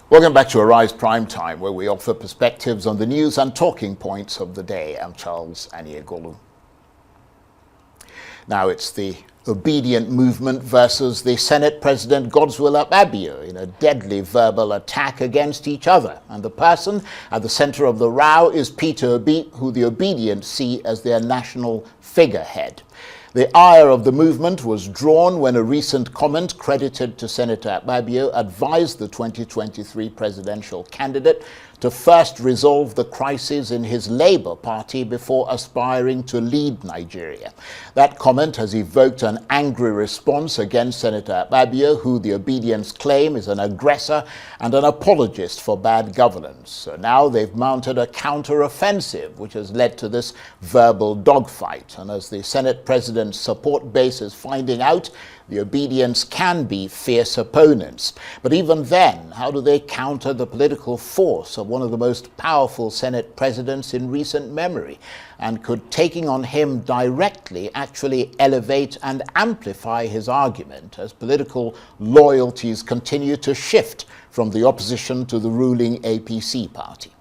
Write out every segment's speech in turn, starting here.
Welcome back to Arise Prime Time, where we offer perspectives on the news and talking points of the day. I'm Charles Aniegolu. Now it's the obedient movement versus the Senate President Godswill Akpabio in a deadly verbal attack against each other. And the person at the center of the row is Peter Obi, who the obedient see as their national figurehead. The ire of the movement was drawn when a recent comment credited to Senator Akpabio advised the 2023 presidential candidate to first resolve the crisis in his Labour Party before aspiring to lead Nigeria. That comment has evoked an angry response against Senator Akpabio, who the obedience claim is an aggressor and an apologist for bad governance. So now they've mounted a counter-offensive, which has led to this verbal dogfight. And as the Senate President's support base is finding out, the obedience can be fierce opponents. But even then, how do they counter the political force of one of the most powerful Senate presidents in recent memory? And could taking on him directly actually elevate and amplify his argument as political loyalties continue to shift from the opposition to the ruling APC party?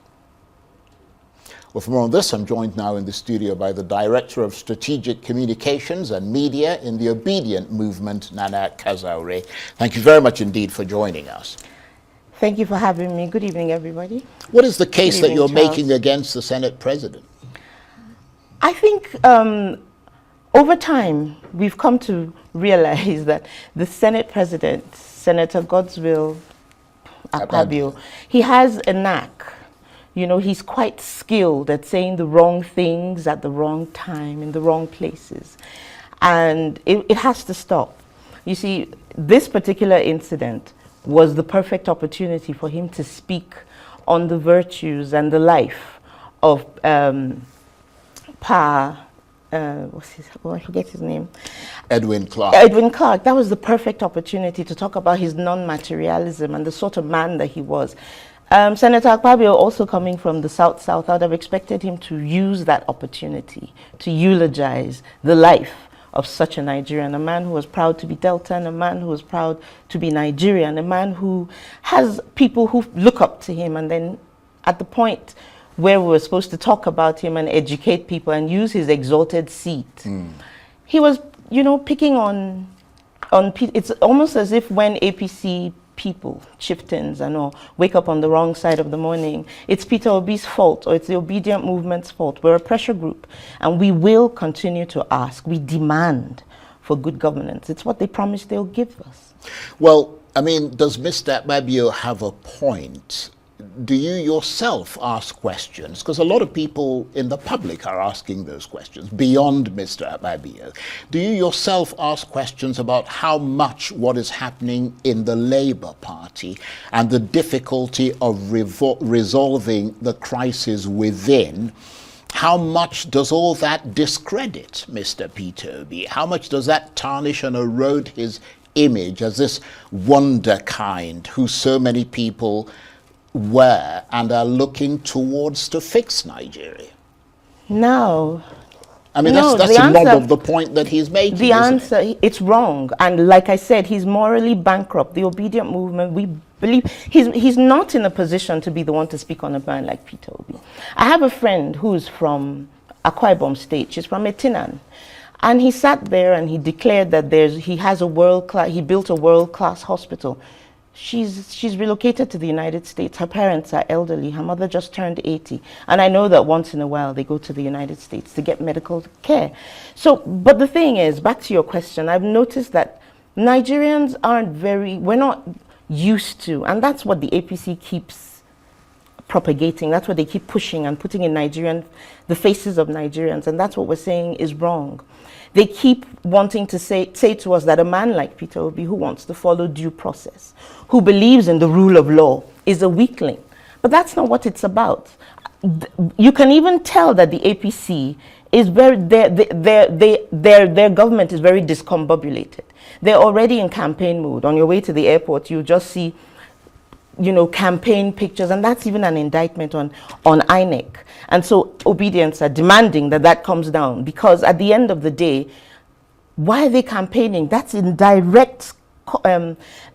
Well, for more on this, I'm joined now in the studio by the Director of Strategic Communications and Media in the Obedient Movement, Nana Kazaure. Thank you very much indeed for joining us. Thank you for having me. Good evening, everybody. What is the case that you're Charles. making against the Senate President? I think over time, we've come to realize that the Senate President, Senator Godswill Akpabio, he has a knack. You know, he's quite skilled at saying the wrong things at the wrong time in the wrong places. And it has to stop. You see, this particular incident was the perfect opportunity for him to speak on the virtues and the life of I forget his name. Edwin Clark. Edwin Clark. That was the perfect opportunity to talk about his non-materialism and the sort of man that he was. Senator Akpabio, also coming from the South, I would have expected him to use that opportunity to eulogize the life of such a Nigerian, a man who was proud to be Deltan, a man who was proud to be Nigerian, a man who has people who look up to him. And then at the point where we were supposed to talk about him and educate people and use his exalted seat, he was, you know, picking on it's almost as if when APC people, chieftains and all, wake up on the wrong side of the morning, it's Peter Obi's fault or it's the Obedient Movement's fault. We're a pressure group and we will continue to ask. We demand for good governance. It's what they promised they'll give us. Well, I mean, does Mr. Akpabio have a point? Do you yourself ask questions? Because a lot of people in the public are asking those questions beyond Mr. Akpabio. Do you yourself ask questions about how much what is happening in the Labour Party and the difficulty of resolving the crisis within? How much does all that discredit Mr. Peter Obi? How much does that tarnish and erode his image as this wonder kind who so many people were and are looking towards to fix Nigeria? No. I mean, No, that's the a lot answer- of the point that he's making. The answer, it's wrong. And like I said, he's morally bankrupt. The Obedient Movement, we believe, he's not in a position to be the one to speak on a man like Peter Obi. I have a friend who's from Akpabio State. She's from Etinan. And he sat there and he declared that he built a world-class hospital. She's relocated to the United States. Her parents are elderly. Her mother just turned 80. And I know that once in a while they go to the United States to get medical care. So, but the thing is, back to your question, I've noticed that Nigerians we're not used to, and that's what the APC keeps propagating. That's what they keep pushing and putting in the faces of Nigerians. And that's what we're saying is wrong. They keep wanting to say to us that a man like Peter Obi, who wants to follow due process, who believes in the rule of law, is a weakling. But that's not what it's about. You can even tell that the APC is their government is very discombobulated. They're already in campaign mode. On your way to the airport, you just see, you know, campaign pictures, and that's even an indictment on INEC. And so Obedience are demanding that comes down, because at the end of the day, why are they campaigning? That's in direct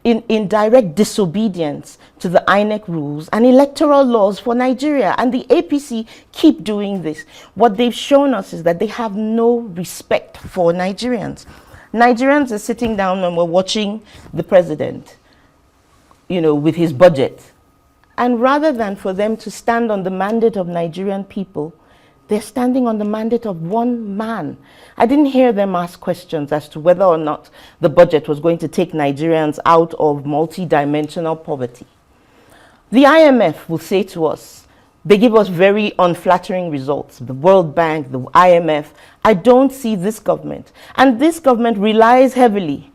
in direct disobedience to the INEC rules and electoral laws for Nigeria. And the APC keep doing this. What they've shown us is that they have no respect for Nigerians. Nigerians are sitting down and we're watching the president, with his budget. And rather than for them to stand on the mandate of Nigerian people, they're standing on the mandate of one man. I didn't hear them ask questions as to whether or not the budget was going to take Nigerians out of multi-dimensional poverty. The IMF will say to us, they give us very unflattering results. The World Bank, the IMF. I don't see this government. And this government relies heavily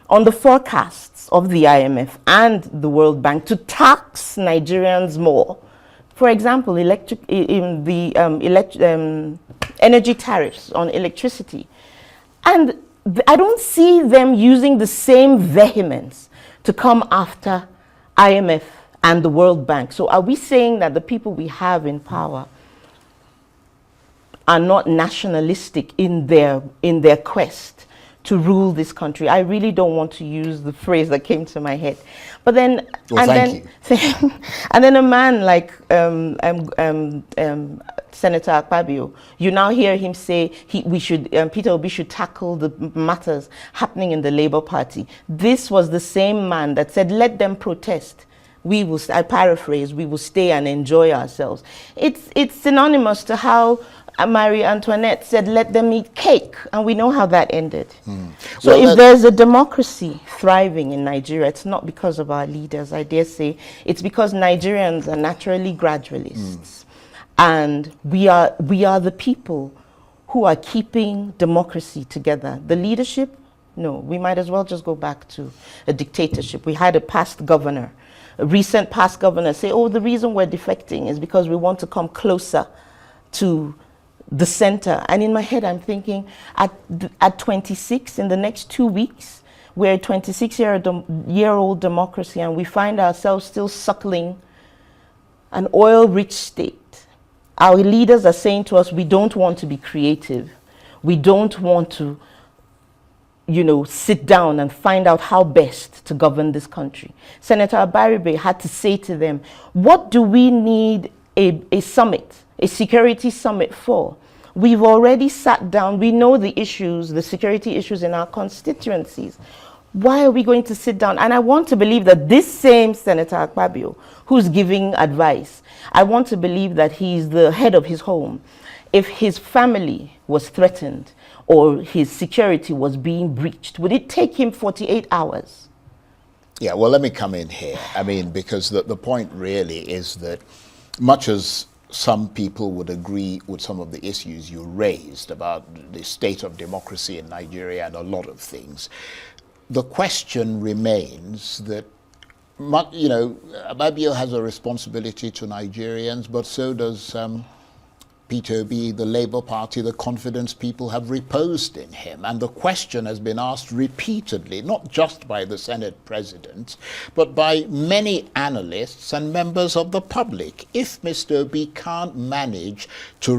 on the forecasts of the IMF and the World Bank to tax Nigerians more. For example, energy tariffs on electricity. And I don't see them using the same vehemence to come after IMF and the World Bank. So are we saying that the people we have in power are not nationalistic in their quest to rule this country? I really don't want to use the phrase that came to my head. But then, and then a man like Senator Akpabio, you now hear him say Peter Obi should tackle the matters happening in the Labour Party. This was the same man that said, let them protest. We will, I paraphrase, we will stay and enjoy ourselves. It's synonymous to how Marie Antoinette said, let them eat cake, and we know how that ended. So if there's a democracy thriving in Nigeria, it's not because of our leaders, I dare say. It's because Nigerians are naturally gradualists. And we are the people who are keeping democracy together. The leadership, no, we might as well just go back to a dictatorship. We had a past governor, a recent past governor say, oh, the reason we're defecting is because we want to come closer to the center. And in my head, I'm thinking, at 26, in the next 2 weeks, we're a 26-year-old democracy, and we find ourselves still suckling an oil-rich state. Our leaders are saying to us, we don't want to be creative. We don't want to, sit down and find out how best to govern this country. Senator Abaribe had to say to them, what do we need a summit, a security summit for? We've already sat down. We know the issues, the security issues in our constituencies. Why are we going to sit down? And I want to believe that this same Senator Akpabio, who's giving advice, I want to believe that he's the head of his home. If his family was threatened or his security was being breached, would it take him 48 hours? Yeah, well, let me come in here. I mean, because the point really is that much as some people would agree with some of the issues you raised about the state of democracy in Nigeria and a lot of things, the question remains that, Akpabio has a responsibility to Nigerians, but so does Peter Obi, the Labour Party, the confidence people have reposed in him. And the question has been asked repeatedly, not just by the Senate President, but by many analysts and members of the public. If Mr. Obi can't manage to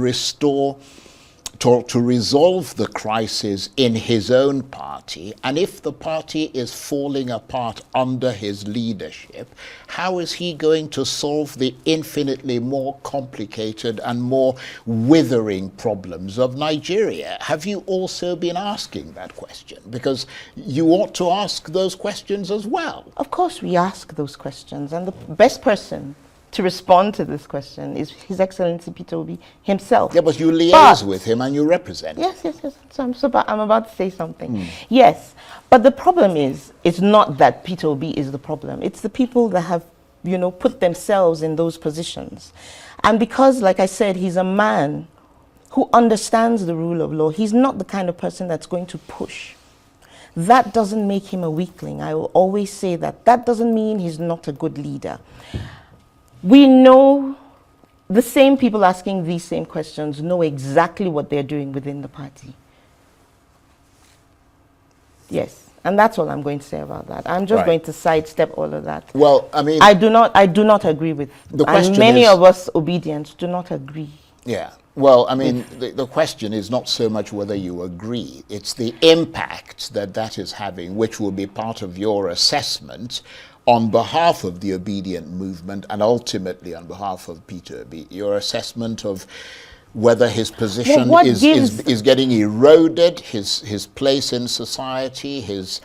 to resolve the crisis in his own party, and if the party is falling apart under his leadership, how is he going to solve the infinitely more complicated and more withering problems of Nigeria? Have you also been asking that question? Because you ought to ask those questions as well. Of course we ask those questions, and the best person to respond to this question is His Excellency Peter Obi himself. Yeah, but you liaise with him and you represent him. Yes. So I'm about to say something. Yes, but the problem is, it's not that Peter Obi is the problem. It's the people that have, put themselves in those positions. And because, like I said, he's a man who understands the rule of law, he's not the kind of person that's going to push. That doesn't make him a weakling. I will always say that. That doesn't mean he's not a good leader. We know the same people asking these same questions know exactly what they're doing within the party. Yes, and that's all I'm going to say about that. I'm just going to sidestep all of that. Well, I mean, I do not agree with. The question and many is, of us obedient do not agree. Yeah. Well, I mean, the question is not so much whether you agree. It's the impact that that is having, which will be part of your assessment on behalf of the obedient movement and ultimately on behalf of Peter Obi. Your assessment of whether his position is getting eroded, his place in society, his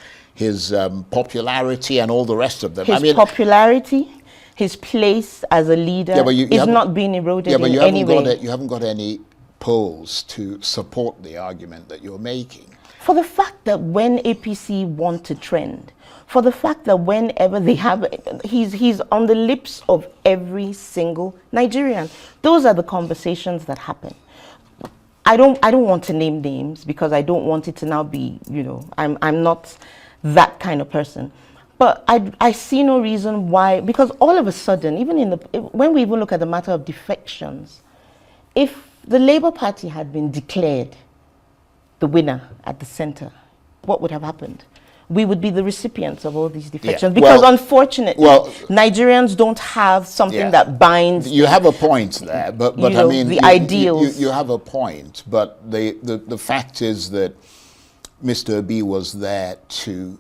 popularity and all the rest of them. His popularity, his place as a leader is not being eroded in any way. You haven't got any polls to support the argument that you're making. For the fact that when APC want to trend, for the fact that whenever they have, he's on the lips of every single Nigerian. Those are the conversations that happen. I don't want to name names because I don't want it to now be, I'm not that kind of person. But I see no reason why, because all of a sudden, when we even look at the matter of defections, if the Labour Party had been declared the winner at the center, what would have happened? We would be the recipients of all these defections because unfortunately, Nigerians don't have something that binds. You have a point there, but I mean, the ideals. You have a point, but the fact is that Mr. Obi was there to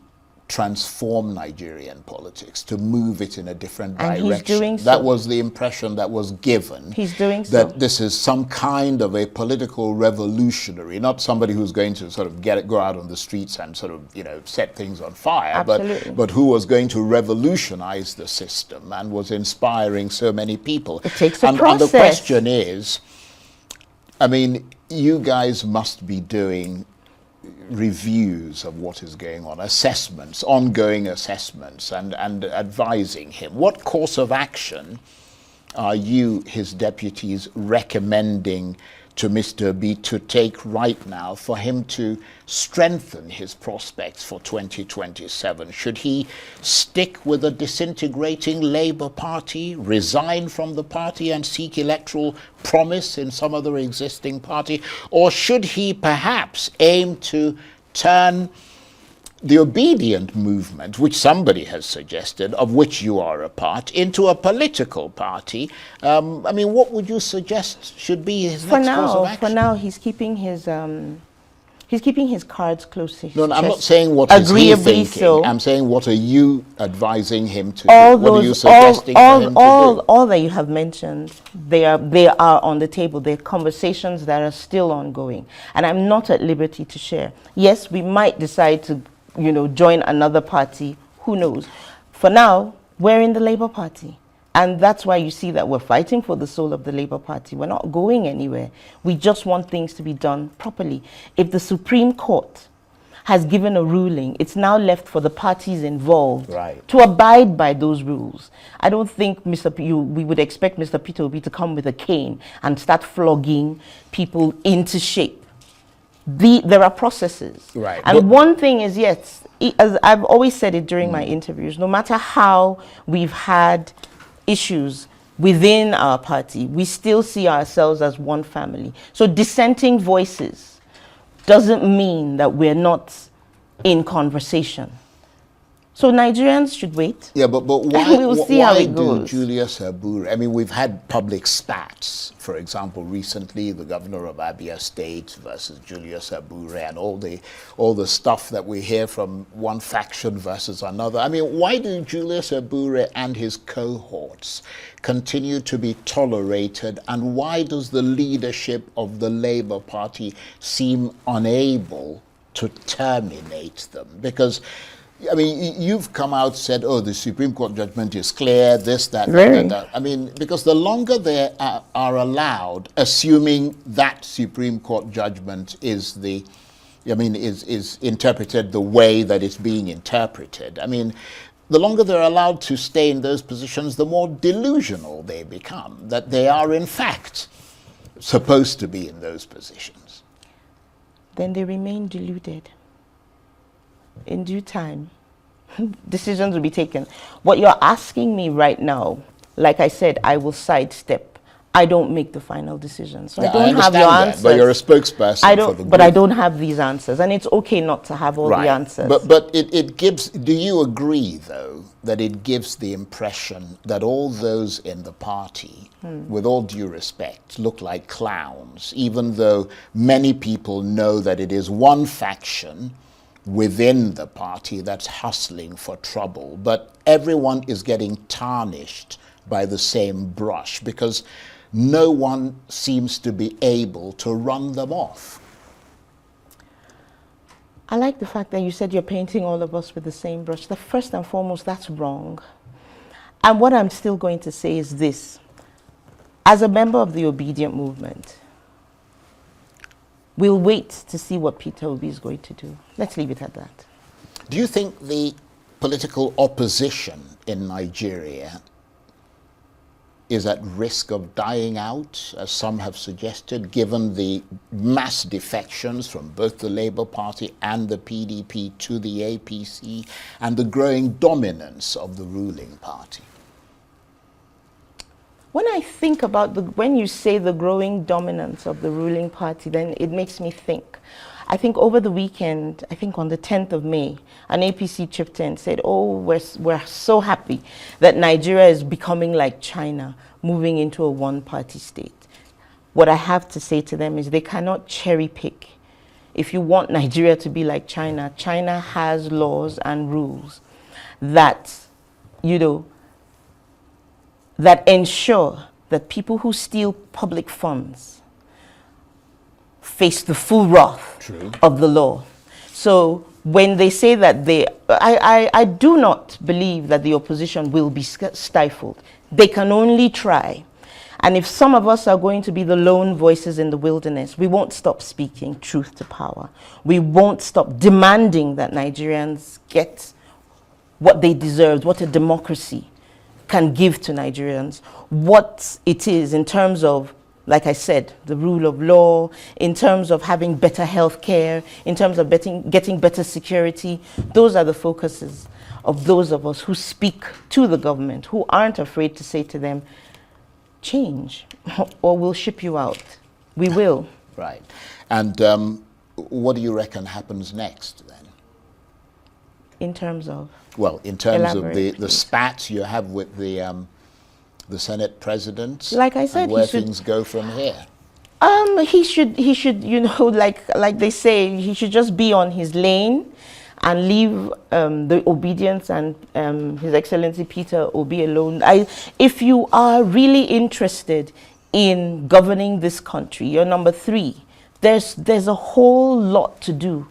transform Nigerian politics, to move it in a different direction. He's doing so. That was the impression that was given. He's doing so. That this is some kind of a political revolutionary, not somebody who's going to sort of go out on the streets and sort of, set things on fire, Absolutely. but who was going to revolutionize the system and was inspiring so many people. It takes a process. And the question is, I mean, you guys must be doing reviews of what is going on, assessments, ongoing assessments, and advising him. What course of action are you, his deputies, recommending to Mr. Obi to take right now for him to strengthen his prospects for 2027? Should he stick with a disintegrating Labour Party, resign from the party and seek electoral promise in some other existing party? Or should he perhaps aim to turn the obedient movement, which somebody has suggested, of which you are a part, into a political party? I mean, what would you suggest should be his next course of action? For now, he's keeping his cards close to his chest. No, I'm not saying what is he thinking. So. I'm saying what are you advising him to do? What are you suggesting for him to do? All that you have mentioned, they are on the table. They're conversations that are still ongoing. And I'm not at liberty to share. Yes, we might decide to join another party, who knows. For now, we're in the Labour Party. And that's why you see that we're fighting for the soul of the Labour Party. We're not going anywhere. We just want things to be done properly. If the Supreme Court has given a ruling, it's now left for the parties involved to abide by those rules. I don't think we would expect Mr. Peter Obi to come with a cane and start flogging people into shape. There are processes. And one thing is, yes, as I've always said it during my interviews, no matter how we've had issues within our party, we still see ourselves as one family. So dissenting voices doesn't mean that we're not in conversation. So Nigerians should wait. Yeah, but why, we'll see how it goes. Do Julius Abure, I mean, we've had public spats, for example, recently, the governor of Abia State versus Julius Abure and all the stuff that we hear from one faction versus another. I mean, why do Julius Abure and his cohorts continue to be tolerated, and why does the leadership of the Labour Party seem unable to terminate them? Because I mean, you've come out, said, oh, the Supreme Court judgment is clear, this, that, that. I mean, because the longer they are allowed, assuming that Supreme Court judgment is is interpreted the way that it's being interpreted. I mean, the longer they're allowed to stay in those positions, the more delusional they become, that they are, in fact, supposed to be in those positions. Then they remain deluded. In due time, decisions will be taken. What you're asking me right now, like I said, I will sidestep. I don't make the final decision. So Yeah, I don't have your that, answers. but you're a spokesperson I for don't, the group. but I don't have these answers, and it's okay not to have all the answers. But it gives, do you agree, though, that it gives the impression that all those in the party, with all due respect, look like clowns, even though many people know that it is one faction within the party that's hustling for trouble, but everyone is getting tarnished by the same brush because no one seems to be able to run them off? I like the fact that you said you're painting all of us with the same brush. The first and foremost, that's wrong. And what I'm still going to say is this. As a member of the Obedient Movement, we'll wait to see what Peter Obi is going to do. Let's leave it at that. Do you think the political opposition in Nigeria is at risk of dying out, as some have suggested, given the mass defections from both the Labour Party and the PDP to the APC and the growing dominance of the ruling party? When I think about when you say the growing dominance of the ruling party, then it makes me think. I think over the weekend, I think on the 10th of May, an APC chieftain said, oh, we're so happy that Nigeria is becoming like China, moving into a one-party state. What I have to say to them is they cannot cherry pick. If you want Nigeria to be like China, China has laws and rules that, that ensure that people who steal public funds face the full wrath of the law. So when they say that I do not believe that the opposition will be stifled. They can only try. And if some of us are going to be the lone voices in the wilderness, we won't stop speaking truth to power. We won't stop demanding that Nigerians get what they deserve, what a democracy can give to Nigerians, what it is in terms of, like I said, the rule of law, in terms of having better health care, in terms of getting better security. Those are the focuses of those of us who speak to the government, who aren't afraid to say to them, change, or we'll ship you out. We will. Right. And what do you reckon happens next then? In terms of? Well, in terms of the please. spats you have with the Senate president, like I said, and where things go from here. He should, like they say, he should just be on his lane and leave the obedience and His Excellency Peter Obi alone. If you are really interested in governing this country, you're number 3. There's a whole lot to do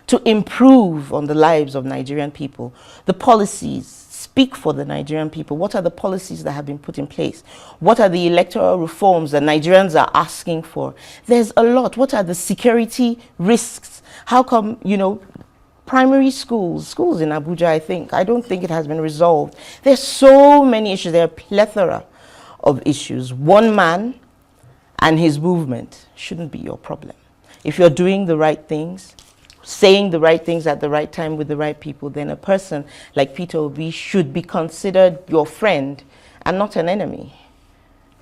to improve on the lives of Nigerian people. The policies speak for the Nigerian people. What are the policies that have been put in place? What are the electoral reforms that Nigerians are asking for? There's a lot. What are the security risks? How come, primary schools in Abuja, I don't think it has been resolved. There's so many issues. There are a plethora of issues. One man and his movement shouldn't be your problem. If you're doing the right things, saying the right things at the right time with the right people, then a person like Peter Obi should be considered your friend and not an enemy.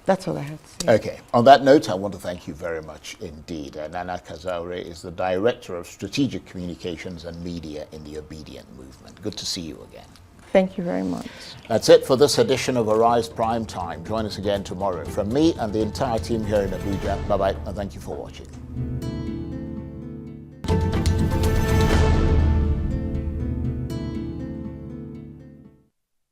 That's all I have to say. Okay. On that note, I want to thank you very much indeed. Nana Kazaure is the Director of Strategic Communications and Media in the Obedient Movement. Good to see you again. Thank you very much. That's it for this edition of Arise Prime Time. Join us again tomorrow. From me and the entire team here in Abuja, bye-bye, and thank you for watching.